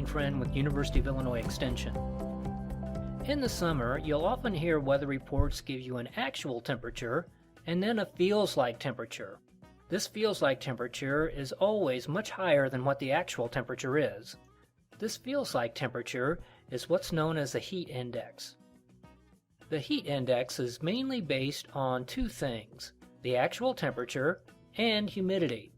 friend with University of Illinois Extension. In the summer, you'll often hear weather reports give you an actual temperature and then a feels like temperature. This feels like temperature is always much higher than what the actual temperature is. This feels like temperature is what's known as the heat index. The heat index is mainly based on two things: the actual temperature and humidity.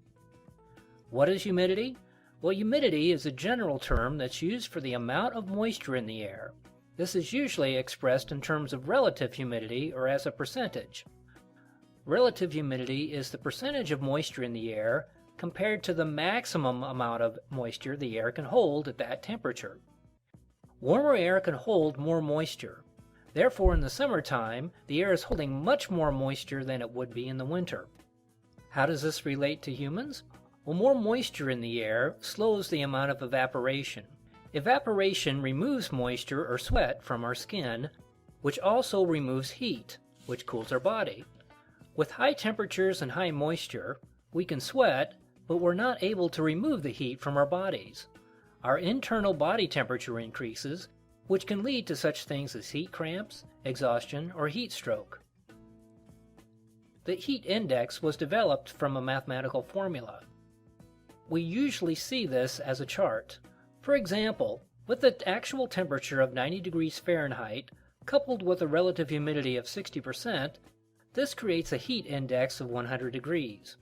What is humidity? Well, humidity is a general term that's used for the amount of moisture in the air. This is usually expressed in terms of relative humidity or as a percentage. Relative humidity is the percentage of moisture in the air compared to the maximum amount of moisture the air can hold at that temperature. Warmer air can hold more moisture. Therefore, in the summertime, the air is holding much more moisture than it would be in the winter. How does this relate to humans? Well, more moisture in the air slows the amount of evaporation. Evaporation removes moisture or sweat from our skin, which also removes heat, which cools our body. With high temperatures and high moisture, we can sweat, but we're not able to remove the heat from our bodies. Our internal body temperature increases, which can lead to such things as heat cramps, exhaustion, or heat stroke. The heat index was developed from a mathematical formula. We usually see this as a chart. For example, with the actual temperature of 90 degrees Fahrenheit, coupled with a relative humidity of 60%, this creates a heat index of 100 degrees.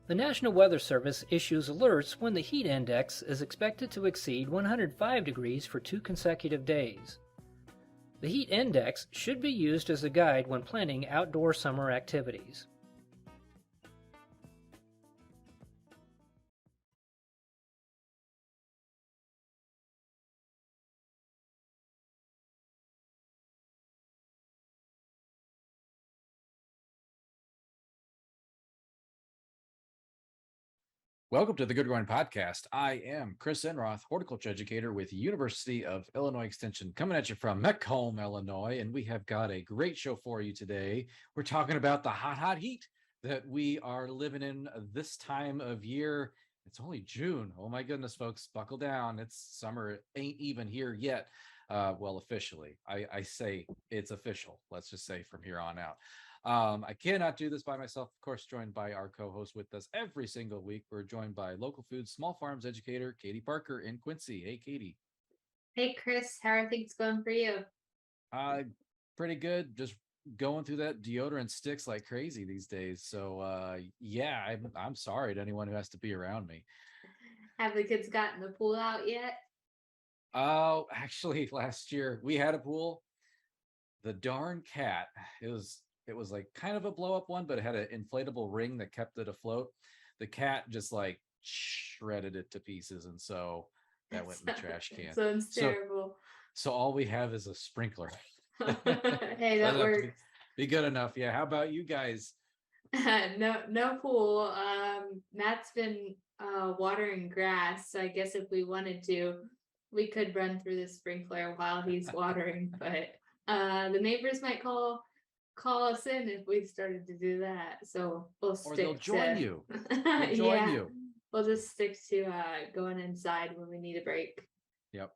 The National Weather Service issues alerts when the heat index is expected to exceed 105 degrees for 2 consecutive days. The heat index should be used as a guide when planning outdoor summer activities. Welcome to the Good Growing Podcast. I am Chris Enroth, horticulture educator with University of Illinois Extension, coming at you from Macomb, Illinois, and we have got a great show for you today. We're talking about the hot heat that we are living in this time of year. It's only June. Oh my goodness, folks, buckle down. It's summer. It ain't even here yet. Well, officially, I say it's official. Let's just say from here on out. I cannot do this by myself, of course, joined by our co-host with us every single week. We're joined by local food, small farms educator, Katie Parker in Quincy. Hey, Katie. Hey, Chris, how are things going for you? Pretty good. Just going through that deodorant sticks like crazy these days. So, yeah, I'm sorry to anyone who has to be around me. Have the kids gotten the pool out yet? Oh, actually, last year we had a pool. The darn cat, it was like kind of a blow up one, but it had an inflatable ring that kept it afloat. The cat just like shredded it to pieces, and so that went in the trash can. Sounds terrible. So all we have is a sprinkler. Hey, that works. Be good enough. Yeah. How about you guys? No pool. Matt's been watering grass, so I guess if we wanted to, we could run through the sprinkler while he's watering, but the neighbors might call us in if we started to do that. So we'll stick. Or they'll join you. They'll join you. We'll just stick to going inside when we need a break. Yep.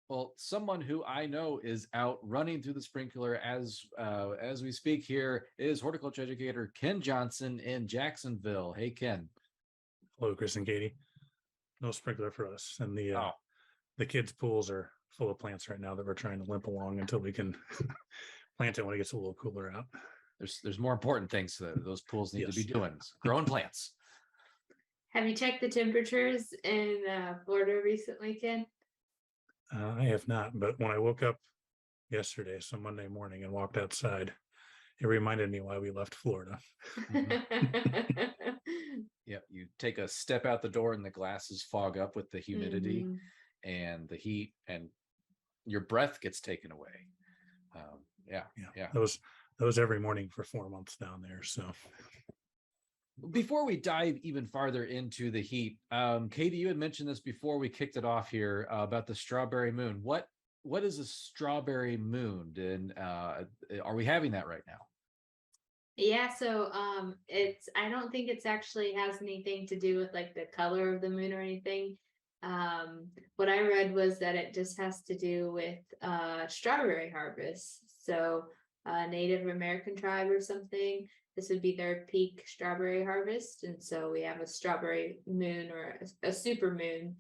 Well, someone who I know is out running through the sprinkler as we speak here is horticulture educator Ken Johnson in Jacksonville. Hey, Ken. Hello, Chris and Katie. No sprinkler for us, and the kids' pools are full of plants right now that we're trying to limp along until we can plant it when it gets a little cooler out. There's more important things that those pools need to be doing. Growing plants. Have you checked the temperatures in Florida recently, Ken? I have not, but when I woke up yesterday, so Monday morning, and walked outside, it reminded me why we left Florida. Yeah, you take a step out the door and the glasses fog up with the humidity and the heat, and your breath gets taken away. Yeah. That was every morning for 4 months down there. So before we dive even farther into the heat, Katie, you had mentioned this before we kicked it off here about the strawberry moon. What is a strawberry moon, and are we having that right now? Yeah, so I don't think it's actually has anything to do with like the color of the moon or anything. What I read was that it just has to do with strawberry harvest. So Native American tribe or something, this would be their peak strawberry harvest. And so we have a strawberry moon or a super moon,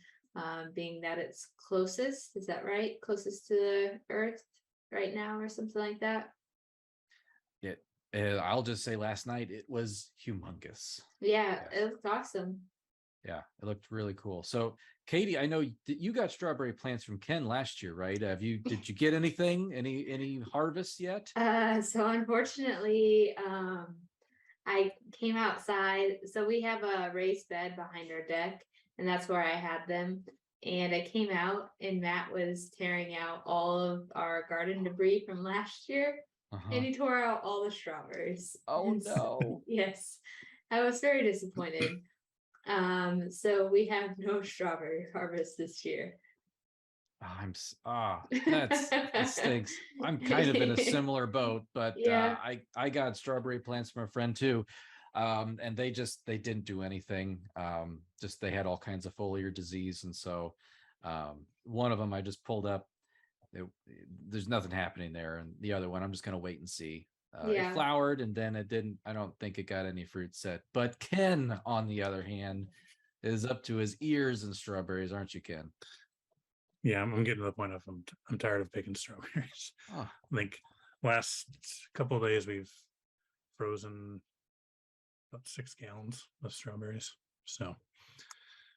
being that it's closest. Is that right? Closest to the Earth right now or something like that. It, I'll just say last night it was humongous. Yeah, Yes. it looks awesome. Yeah, it looked really cool. So, Katie, I know that you got strawberry plants from Ken last year, right? Did you get anything? Any harvests yet? So unfortunately, I came outside. So we have a raised bed behind our deck, and that's where I had them. And I came out, and Matt was tearing out all of our garden debris from last year, and he tore out all the strawberries. Oh And so- no. yes, I was very disappointed. So we have no strawberry harvest this year. That stinks. I'm kind of in a similar boat, but Yeah. I got strawberry plants from a friend too. And they didn't do anything. Just they had all kinds of foliar disease. And so one of them I just pulled up. There's nothing happening there. And the other one, I'm just gonna wait and see. Yeah. It flowered and then it didn't, I don't think it got any fruit set. But Ken, on the other hand, is up to his ears in strawberries, aren't you, Ken? Yeah, I'm getting to the point of I'm tired of picking strawberries. Oh. I think last couple of days we've frozen about 6 gallons of strawberries. So,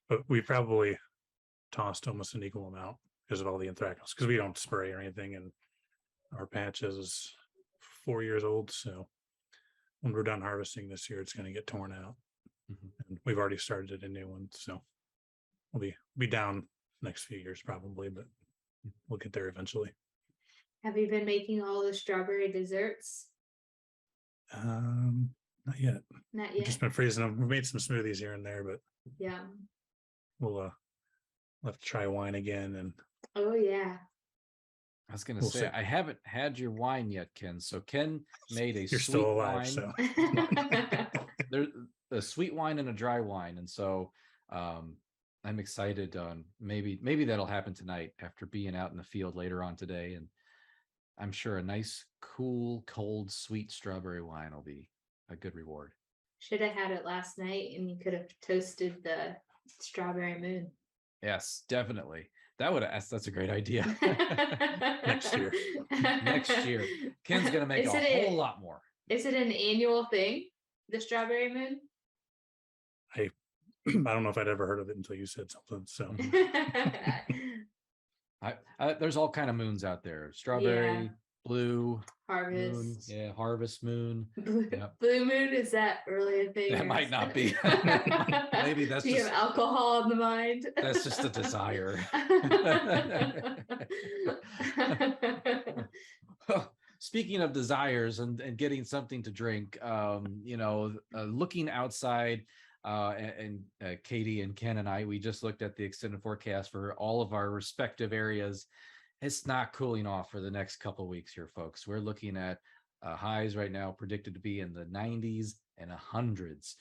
but we probably tossed almost an equal amount because of all the anthracnose, because we don't spray or anything, and our patch is 4 years old. So when we're done harvesting this year, it's going to get torn out. And we've already started a new one. So we'll be down next few years probably, but we'll get there eventually. Have you been making all the strawberry desserts? Not yet. Not We've yet. just been freezing them. We made some smoothies here and there, but Yeah. we'll have to try wine again. And Oh yeah. I was gonna We'll say see. I haven't had your wine yet, Ken. So Ken made a you're sweet still alive, wine. so There's a sweet wine and a dry wine, and so I'm excited on maybe that'll happen tonight after being out in the field later on today, and I'm sure a nice, cool, cold, sweet strawberry wine will be a good reward. Should have had it last night, and you could have toasted the strawberry moon. Yes, definitely. That's a great idea. Next year. Next year, Ken's gonna make a whole lot more. Is it an annual thing? The strawberry moon? I don't know if I'd ever heard of it until you said something. So There's all kind of moons out there. Strawberry, Yeah. blue moon, Harvest. yeah, harvest moon. Yep. Blue moon, is that really a thing? That or might is not that- be. Maybe that's Do you have just alcohol in the mind? that's just a desire. Speaking of desires and getting something to drink, looking outside, and Katie and Ken and I, we just looked at the extended forecast for all of our respective areas. It's not cooling off for the next couple of weeks here, folks. We're looking at highs right now predicted to be in the 90s and 100s.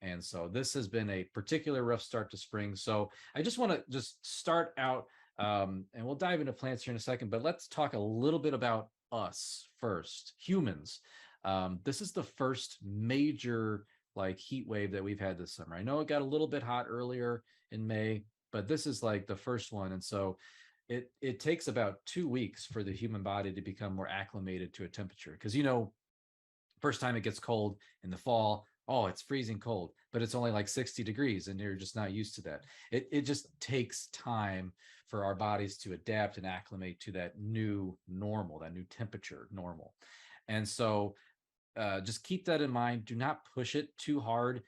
And so this has been a particular rough start to spring. So I just want to just start out, and we'll dive into plants here in a second, but let's talk a little bit about us first, humans. This is the first major like heat wave that we've had this summer. I know it got a little bit hot earlier in May, but this is like the first one. And so it takes about 2 weeks for the human body to become more acclimated to a temperature. Because, first time it gets cold in the fall, oh, it's freezing cold, but it's only like 60 degrees and you're just not used to that. It just takes time for our bodies to adapt and acclimate to that new normal, that new temperature normal. And so just keep that in mind. Do not push it too hard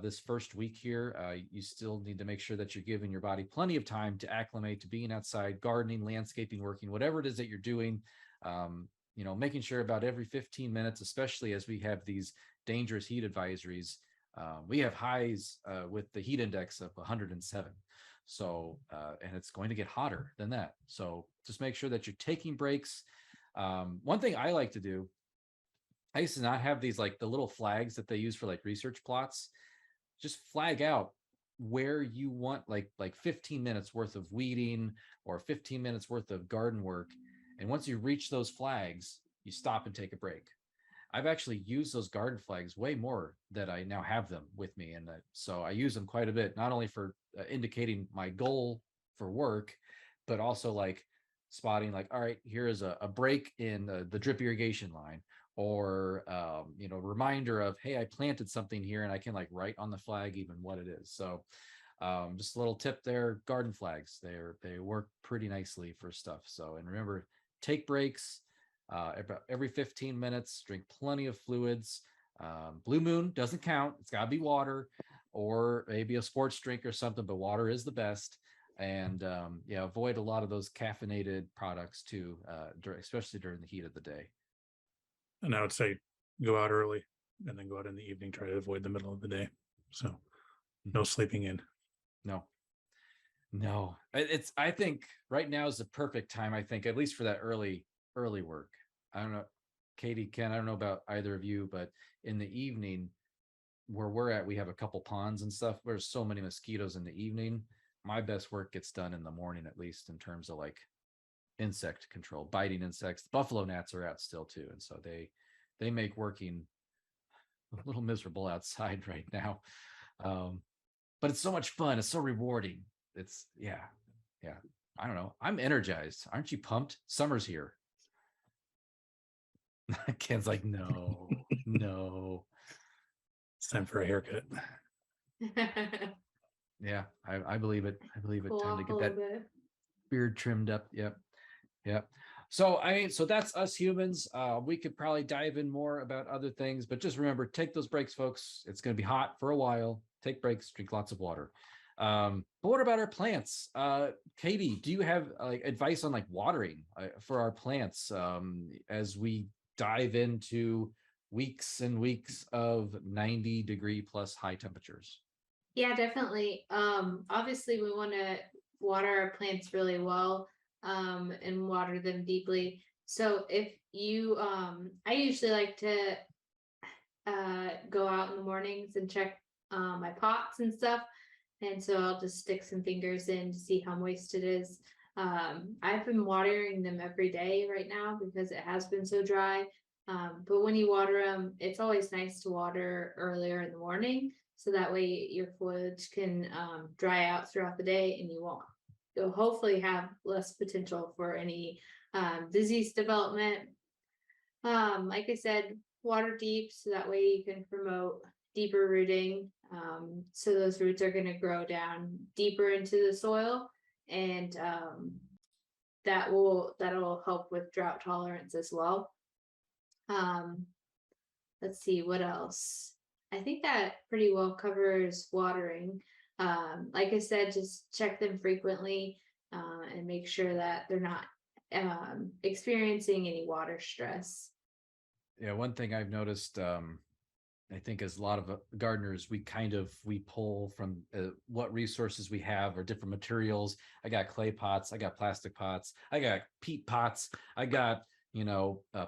this first week here. You still need to make sure that you're giving your body plenty of time to acclimate to being outside, gardening, landscaping, working, whatever it is that you're doing. Making sure about every 15 minutes, especially as we have these dangerous heat advisories. We have highs with the heat index of 107. So, and it's going to get hotter than that. So just make sure that you're taking breaks. One thing I like to do, I used to not have these like the little flags that they use for like research plots. Just flag out where you want like 15 minutes worth of weeding or 15 minutes worth of garden work. And once you reach those flags, you stop and take a break. I've actually used those garden flags way more that I now have them with me. And so I use them quite a bit, not only for indicating my goal for work, but also like spotting like, all right, here is a break in the drip irrigation line, or reminder of, hey, I planted something here, and I can like write on the flag even what it is. So just a little tip there, garden flags, they work pretty nicely for stuff. So, and remember, take breaks about every 15 minutes, drink plenty of fluids. Blue Moon doesn't count, it's got to be water, or maybe a sports drink or something, but water is the best. And avoid a lot of those caffeinated products too, especially during the heat of the day. And I would say go out early and then go out in the evening, try to avoid the middle of the day. So no sleeping in. No, I think right now is the perfect time, I think, at least for that early work. I don't know, Katie, Ken, I don't know about either of you, but in the evening where we're at, we have a couple ponds and stuff. There's so many mosquitoes in the evening. My best work gets done in the morning, at least in terms of like insect control, biting insects. Buffalo gnats are out still too, and so they make working a little miserable outside right now. But it's so much fun. It's so rewarding. It's yeah. I don't know. I'm energized. Aren't you pumped? Summer's here. Ken's like, no. It's time for a haircut. Yeah, I believe it. Cool Time to off get a that little bit. beard trimmed up. Yep. So so that's us humans. We could probably dive in more about other things, but just remember, take those breaks, folks. It's going to be hot for a while. Take breaks, drink lots of water. But what about our plants? Katie, do you have like advice on like watering for our plants as we dive into weeks and weeks of 90-degree plus high temperatures? Yeah, definitely. Obviously we want to water our plants really well, and water them deeply. So if you, I usually like to go out in the mornings and check my pots and stuff. And so I'll just stick some fingers in to see how moist it is. I've been watering them every day right now because it has been so dry. But when you water them, it's always nice to water earlier in the morning. So that way your foliage can dry out throughout the day, and you'll hopefully have less potential for any disease development. Like I said, water deep so that way you can promote deeper rooting. So those roots are going to grow down deeper into the soil, and that'll help with drought tolerance as well. Let's see what else. I think that pretty well covers watering. Like I said, just check them frequently and make sure that they're not experiencing any water stress. Yeah, one thing I've noticed, I think as a lot of gardeners, we pull from what resources we have or different materials. I got clay pots, I got plastic pots, I got peat pots, I got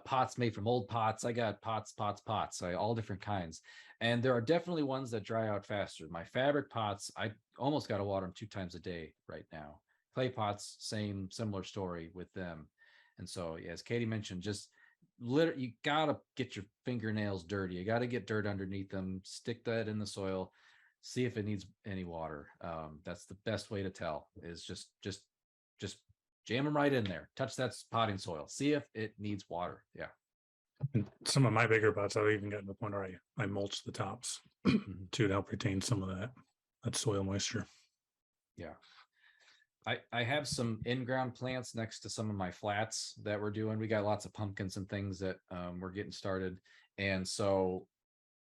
pots made from old pots, I got pots, all different kinds. And there are definitely ones that dry out faster. My fabric pots, I almost got to water them 2 times a day right now. Clay pots, similar story with them. And so, yeah, as Katie mentioned, just you gotta get your fingernails dirty. You gotta get dirt underneath them, stick that in the soil, see if it needs any water. That's the best way to tell, is just jam them right in there, touch that potting soil, see if it needs water. Yeah. And some of my bigger pots, I've even gotten to the point where I mulch the tops to help retain some of that soil moisture. Yeah. I have some in-ground plants next to some of my flats that we're doing. We got lots of pumpkins and things that we're getting started. And so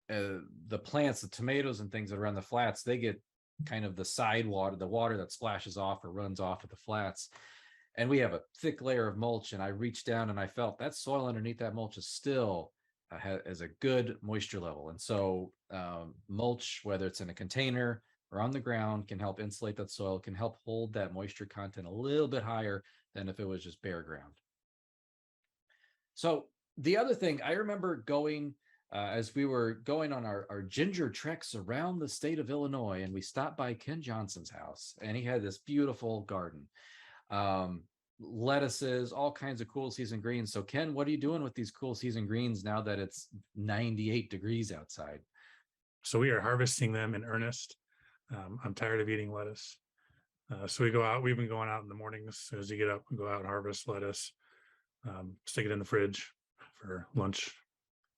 the plants, the tomatoes and things that are on the flats, they get kind of the side water, the water that splashes off or runs off at the flats. And we have a thick layer of mulch, and I reached down and I felt that soil underneath that mulch is still has a good moisture level. And so mulch, whether it's in a container or on the ground, can help insulate that soil, can help hold that moisture content a little bit higher than if it was just bare ground. So the other thing, I remember going as we were going on our ginger treks around the state of Illinois, and we stopped by Ken Johnson's house, and he had this beautiful garden, lettuces, all kinds of cool season greens. So Ken, what are you doing with these cool season greens now that it's 98 degrees outside? So we are harvesting them in earnest. I'm tired of eating lettuce. So we go out, we've been going out in the mornings. As soon as you get up, we go out and harvest lettuce, stick it in the fridge for lunch,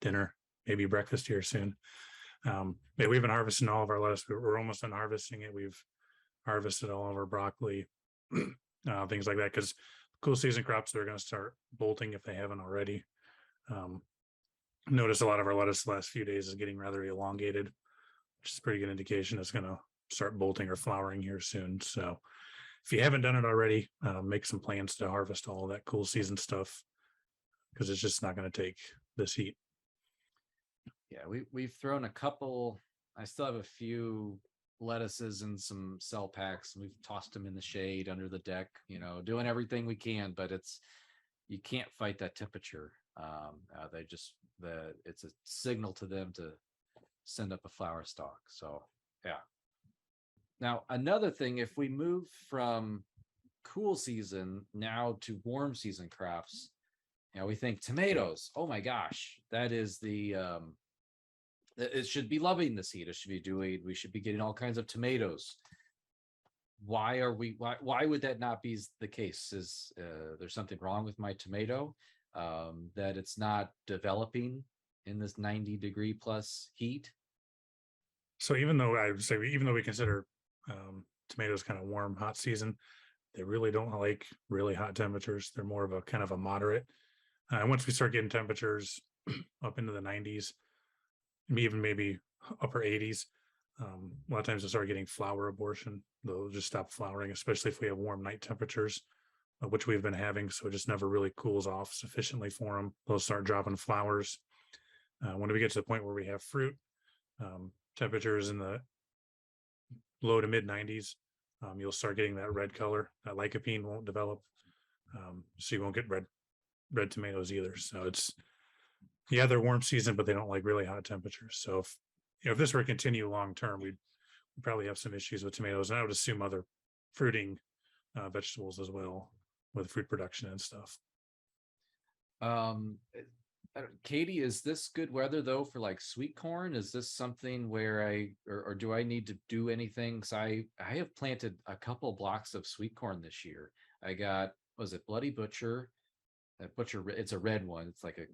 dinner, maybe breakfast here soon. Yeah, we've been harvesting all of our lettuce. We're almost done harvesting it. We've harvested all of our broccoli, things like that, because cool season crops, they're going to start bolting if they haven't already. Notice a lot of our lettuce the last few days is getting rather elongated, which is a pretty good indication it's going to start bolting or flowering here soon. So if you haven't done it already, make some plans to harvest all of that cool season stuff, because it's just not going to take this heat. Yeah, we've thrown a couple. I still have a few lettuces and some cell packs, and we've tossed them in the shade under the deck, doing everything we can, but you can't fight that temperature. It's a signal to them to send up a flower stalk. So yeah. Now, another thing, if we move from cool season now to warm season crops, we think tomatoes. Oh my gosh, that is it should be loving this heat. We should be getting all kinds of tomatoes. Why would that not be the case? Is there something wrong with my tomato, that it's not developing in this 90-degree plus heat? So even though we consider tomatoes kind of warm, hot season, they really don't like really hot temperatures. They're more of a kind of a moderate. And once we start getting temperatures up into the 90s, even maybe upper 80s, a lot of times they'll start getting flower abortion. They'll just stop flowering, especially if we have warm night temperatures, which we've been having. So it just never really cools off sufficiently for them. They'll start dropping flowers. When we get to the point where we have fruit, temperatures in the low to mid 90s, you'll start getting that red color. That lycopene won't develop, so you won't get red tomatoes either. So they're warm season, but they don't like really hot temperatures. So if this were to continue long term, we'd probably have some issues with tomatoes, and I would assume other fruiting vegetables as well, with fruit production and stuff. Katie, is this good weather though for like sweet corn? Is this something where or do I need to do anything? Because I have planted a couple blocks of sweet corn this year. I got, was it Bloody Butcher? It's a red one. It's like a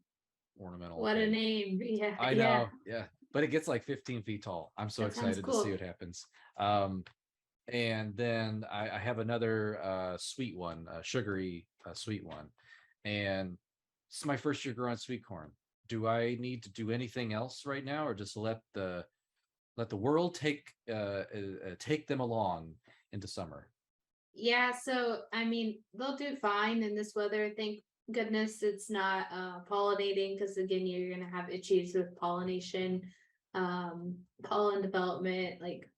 ornamental. What a name! Yeah, I know. Yeah, but it gets like 15 feet tall. I'm so excited to see what happens. And then I have another sweet one, sugary sweet one, and this is my first year growing sweet corn. Do I need to do anything else right now, or just let the world take them along into summer? Yeah, so I mean, they'll do fine in this weather. Thank goodness it's not pollinating, because again, you're gonna have issues with pollination, pollen development, like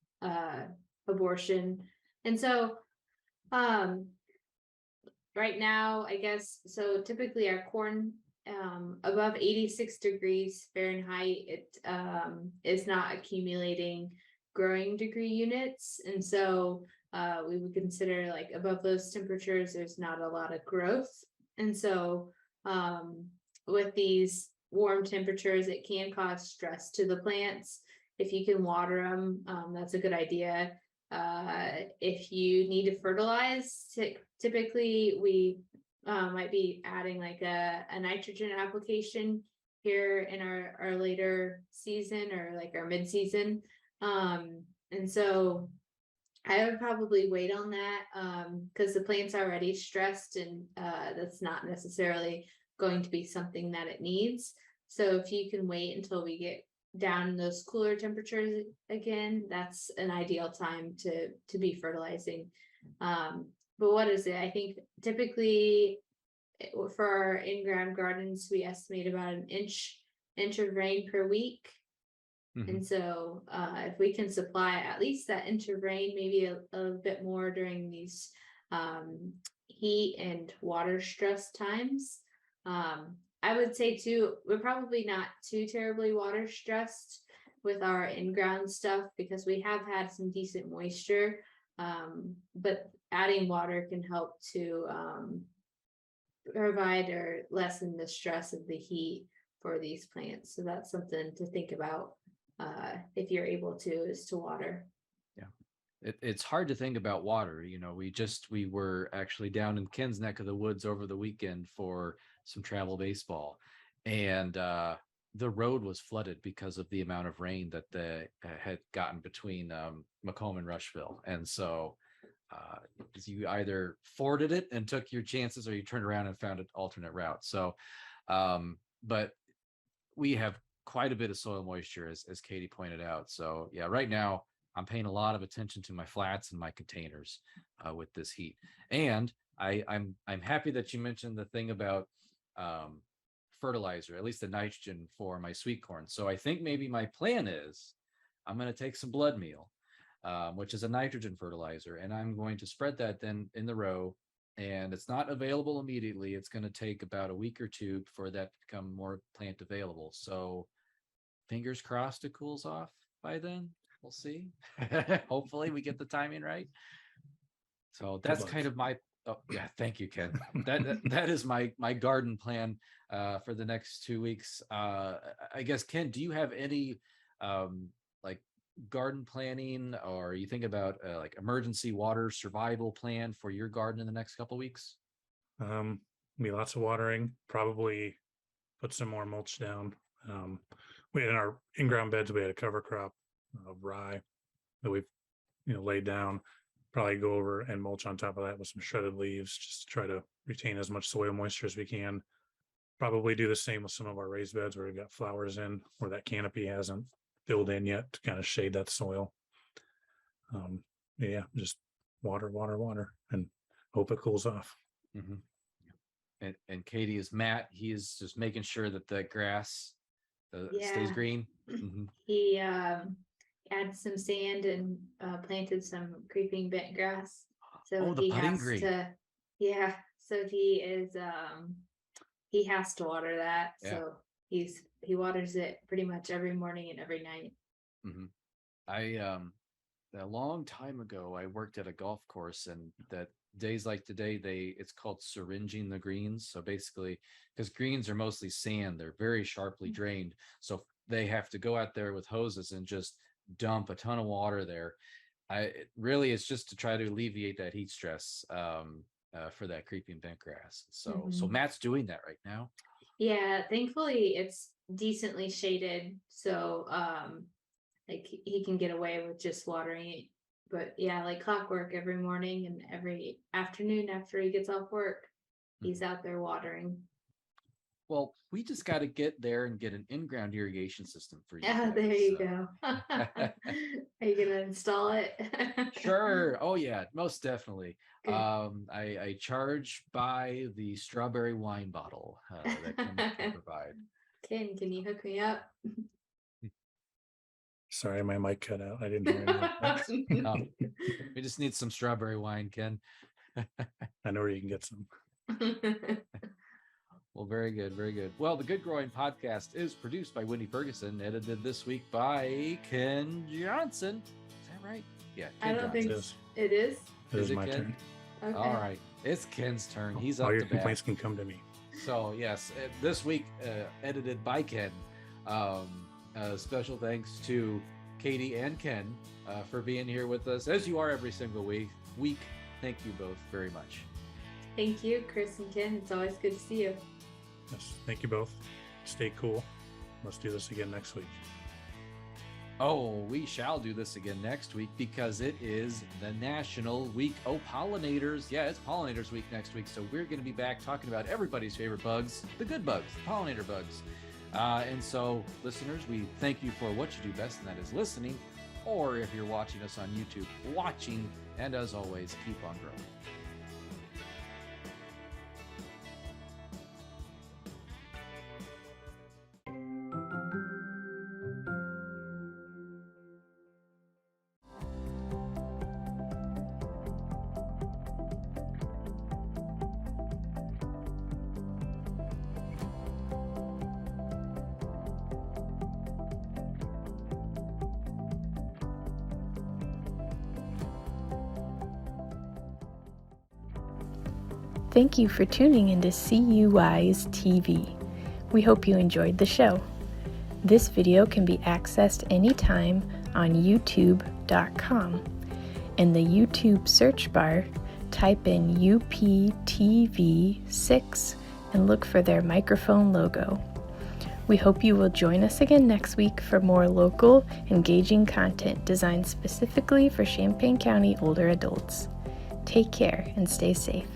abortion. And so right now, I guess, so typically our corn above 86 degrees Fahrenheit, it is not accumulating growing degree units. And so we would consider like above those temperatures, there's not a lot of growth. And so with these warm temperatures, it can cause stress to the plants. If you can water them, that's a good idea. If you need to fertilize, typically we might be adding like a nitrogen application here in our later season, or like our mid-season. And so I would probably wait on that, because the plant's already stressed, and that's not necessarily going to be something that it needs. So if you can wait until we get down in those cooler temperatures again, that's an ideal time to be fertilizing. But what is it? I think typically for our in-ground gardens, we estimate about an inch of rain per week. Mm-hmm. And so if we can supply at least that inch of rain, maybe a bit more during these heat and water stress times, I would say too, we're probably not too terribly water stressed with our in-ground stuff because we have had some decent moisture. But adding water can help to provide or lessen the stress of the heat for these plants. So that's something to think about if you're able to, is to water. It's hard to think about water. We were actually down in Ken's neck of the woods over the weekend for some travel baseball, and the road was flooded because of the amount of rain that they had gotten between Macomb and Rushville. And so you either forded it and took your chances, or you turned around and found an alternate route. So, but we have quite a bit of soil moisture, as Katie pointed out. So yeah, right now I'm paying a lot of attention to my flats and my containers with this heat. And I'm happy that you mentioned the thing about fertilizer, at least the nitrogen for my sweet corn. So I think maybe my plan is I'm going to take some blood meal, which is a nitrogen fertilizer, and I'm going to spread that then in the row. And it's not available immediately. It's going to take about a week or two for that to become more plant available. So fingers crossed it cools off by then. We'll see. Hopefully we get the timing right. So that's kind of my, oh yeah, thank you, Ken. That is my garden plan for the next 2 weeks. I guess, Ken, do you have any like garden planning, or you think about like emergency water survival plan for your garden in the next couple of weeks? Be lots of watering, probably put some more mulch down. We in our in-ground beds, we had a cover crop of rye that we've laid down. Probably go over and mulch on top of that with some shredded leaves, just to try to retain as much soil moisture as we can. Probably do the same with some of our raised beds where we've got flowers in, where that canopy hasn't filled in yet, to kind of shade that soil. Yeah, just water, and hope it cools off. Mm-hmm. And Katie is Matt. He is just making sure that the grass stays green. Mm-hmm. He added some sand and planted some creeping bent grass. So the he putting has green. so he has to water that. Yeah. So he waters it pretty much every morning and every night. Mm-hmm. A long time ago, I worked at a golf course, and that days like today, it's called syringing the greens. So basically, because greens are mostly sand, they're very sharply drained. So they have to go out there with hoses and just dump a ton of water there. It really is just to try to alleviate that heat stress for that creeping bent grass. So Matt's doing that right now. Yeah, thankfully it's decently shaded, so like he can get away with just watering it. But yeah, like clockwork, every morning and every afternoon after he gets off work, he's out there watering. Well, we just got to get there and get an in-ground irrigation system for you. Yeah, there you go. Are you gonna install it? Sure. Oh yeah, most definitely. I charge by the strawberry wine bottle that can provide. Ken, can you hook me up? Sorry, my mic cut out. I didn't hear anything. We just need some strawberry wine, Ken. I know where you can get some. Well, very good, very good. Well, the Good Growing Podcast is produced by Wendy Ferguson, edited this week by Ken Johnson. Is that right? Yeah, Ken I don't Johnson. think it is. It is it my Ken? turn. Okay. All right, it's Ken's turn. He's All up your to bat. complaints can come to me. So yes, this week edited by Ken. Special thanks to Katie and Ken for being here with us, as you are every single week. Thank you both very much. Thank you, Chris and Ken. It's always good to see you. Yes, thank you both. Stay cool. Let's do this again next week. Oh, we shall do this again next week because it is the National Week of Pollinators. Yeah, it's Pollinators Week next week. So we're going to be back talking about everybody's favorite bugs, the good bugs, the pollinator bugs. And so, listeners, we thank you for what you do best, and that is listening. Or if you're watching us on YouTube, watching. And as always, keep on growing. Thank you for tuning into CUI's TV. We hope you enjoyed the show. This video can be accessed anytime on youtube.com. In the YouTube search bar, type in UPTV6 and look for their microphone logo. We hope you will join us again next week for more local, engaging content designed specifically for Champaign County older adults. Take care and stay safe.